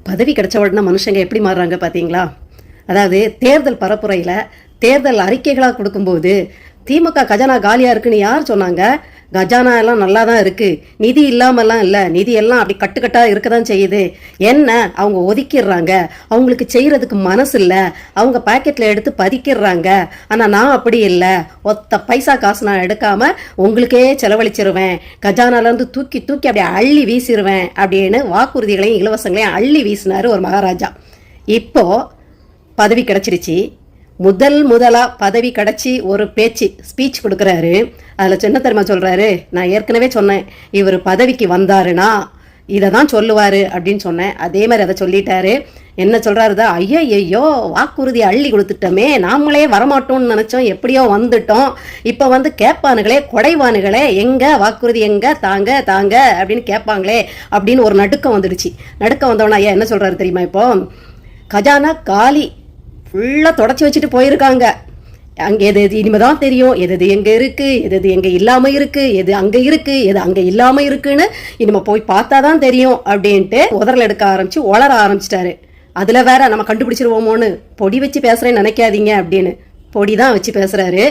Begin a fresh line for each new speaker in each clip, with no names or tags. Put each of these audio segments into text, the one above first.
பதவி கிடைச்ச உடனே மனுஷங்க எப்படி மாறுறாங்க பார்த்தீங்களா? அதாவது தேர்தல் பரப்புரையில் தேர்தல் அறிக்கைகளாக கொடுக்கும்போது திமுக கஜானா காலியாக இருக்குன்னு யார் சொன்னாங்க? கஜானா எல்லாம் நல்லா தான் இருக்கு, நிதி இல்லாமல்லாம் இல்லை, நிதி எல்லாம் அப்படி கட்டுக்கட்டாக இருக்க தான் செய்யுது. என்ன அவங்க ஒதுக்கிடுறாங்க, அவங்களுக்கு செய்யறதுக்கு மனசு இல்லை, அவங்க பாக்கெட்டில் எடுத்து பதிக்கிடுறாங்க. ஆனால் நான் அப்படி இல்லை, ஒத்த பைசா காசு நான் எடுக்காம உங்களுக்கே செலவழிச்சிருவேன், கஜானாலேருந்து தூக்கி தூக்கி அப்படியே அள்ளி வீசிடுவேன் அப்படின்னு வாக்குறுதிகளையும் இலவசங்களையும் அள்ளி வீசினாரு ஒரு மகாராஜா. இப்போ பதவி கிடைச்சிருச்சு. முதலா பதவி கிடைச்சி ஒரு ஸ்பீச் கொடுக்குறாரு. அதில் சின்ன தெரியுமா சொல்கிறாரு, நான் ஏற்கனவே சொன்னேன் இவர் பதவிக்கு வந்தாருன்னா இதை தான் சொல்லுவார் அப்படின்னு சொன்னேன். அதே மாதிரி அதை சொல்லிட்டாரு. என்ன சொல்கிறாருதா, ஐயோ வாக்குறுதி அள்ளி கொடுத்துட்டோமே, நாமளே வரமாட்டோம்னு நினச்சோம், எப்படியோ வந்துட்டோம், இப்போ வந்து கேட்பானுங்களே, கொடைவானுங்களே, எங்கே வாக்குறுதி எங்கே, தாங்க தாங்க அப்படின்னு கேட்பாங்களே அப்படின்னு ஒரு நடுக்கம் வந்துடுச்சு. நடுக்கம் வந்தோன்னா ஐயா என்ன சொல்கிறாரு தெரியுமா, இப்போ கஜானா காலி ஃபுல்லாக தொடச்சி வச்சுட்டு போயிருக்காங்க. அங்கே எது இனிமே தான் தெரியும், எது எங்கே இருக்குது, எது எங்கே இல்லாமல் இருக்குது, எது அங்கே இருக்குது, எது அங்கே இல்லாமல் இருக்குன்னு இனிமே போய் பார்த்தா தான் தெரியும் அப்படின்ட்டு உதறல் எடுக்க ஆரம்பிச்சு உளர ஆரம்பிச்சிட்டாரு. அதில் வேற நம்ம கண்டுபிடிச்சிருவோமோன்னு பொடி வச்சு பேசுகிறேன்னு நினைக்காதீங்க அப்படின்னு பொடி தான் வச்சு பேசுகிறாரு.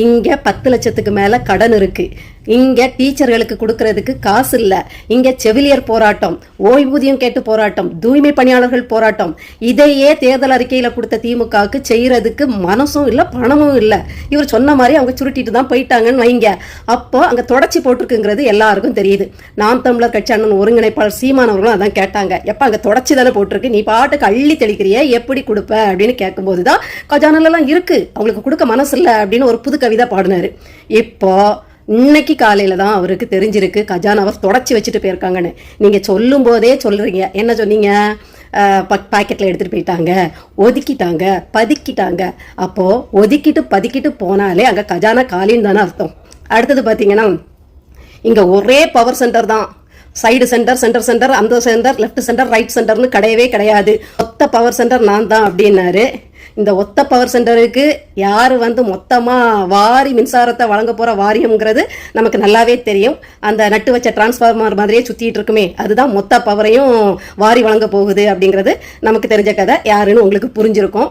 இங்கே 10 லட்சத்துக்கு மேலே கடன் இருக்குது, இங்கே டீச்சர்களுக்கு கொடுக்கறதுக்கு காசு இல்லை, இங்கே செவிலியர் போராட்டம், ஓய்வூதியம் கேட்டு போராட்டம், தூய்மை பணியாளர்கள் போராட்டம். இதையே தேர்தல் அறிக்கையில் கொடுத்த திமுகவுக்கு செய்கிறதுக்கு மனசும் இல்லை, பணமும் இல்லை. இவர் சொன்ன மாதிரி அவங்க சுருட்டிட்டு தான் போயிட்டாங்கன்னு வைங்க. அப்போ அங்கே தொடச்சி போட்டிருக்குங்கிறது எல்லாருக்கும் தெரியுது. நாம் தமிழர் கட்சி அண்ணன் ஒருங்கிணைப்பாளர் சீமானவர்களும் அதான் கேட்டாங்க, எப்போ அங்கே தொடச்சி தானே போட்டிருக்கு, நீ பாட்டுக்கு அள்ளி தெளிக்கிறிய, எப்படி கொடுப்ப அப்படின்னு கேட்கும்போது தான் கஜானாலெல்லாம் இருக்குது, அவங்களுக்கு கொடுக்க மனசு இல்லை அப்படின்னு ஒரு புது கவிதை பாடினாரு. இப்போ இன்னைக்கு காலையில் தான் அவருக்கு தெரிஞ்சிருக்கு கஜானாவை தொடச்சி வச்சுட்டு போயிருக்காங்கன்னு. நீங்கள் சொல்லும் போதே சொல்கிறீங்க, என்ன சொன்னீங்க, பாக்கெட்டில் எடுத்துகிட்டு போயிட்டாங்க, ஒதுக்கிட்டாங்க, பதுக்கிட்டாங்க. அப்போது ஒதுக்கிட்டு பதுக்கிட்டு போனாலே அங்கே கஜானா காலின்னு தானே அர்த்தம். அடுத்தது பார்த்தீங்கன்னா இங்கே ஒரே பவர் சென்டர் தான், சைடு சென்டர், சென்டர் சென்டர், அந்த சென்டர், லெஃப்ட் சென்டர், ரைட் சென்டர்னு கிடையவே கிடையாது. மொத்த பவர் சென்டர் நான் தான் அப்படின்னாரு. இந்த ஒத்த பவர் சென்டருக்கு யார் வந்து மொத்தமாக வாரி மின்சாரத்தை வழங்க போகிற வாரியம்ங்கிறது நமக்கு நல்லாவே தெரியும். அந்த நட்டு வச்ச டிரான்ஸ்ஃபார்மர் மாதிரியே சுற்றிட்டு இருக்குமே, அதுதான் மொத்த பவரையும் வாரி வழங்க போகுது அப்படிங்கிறது நமக்கு தெரிஞ்ச கதை. யாருன்னு உங்களுக்கு புரிஞ்சிருக்கும்.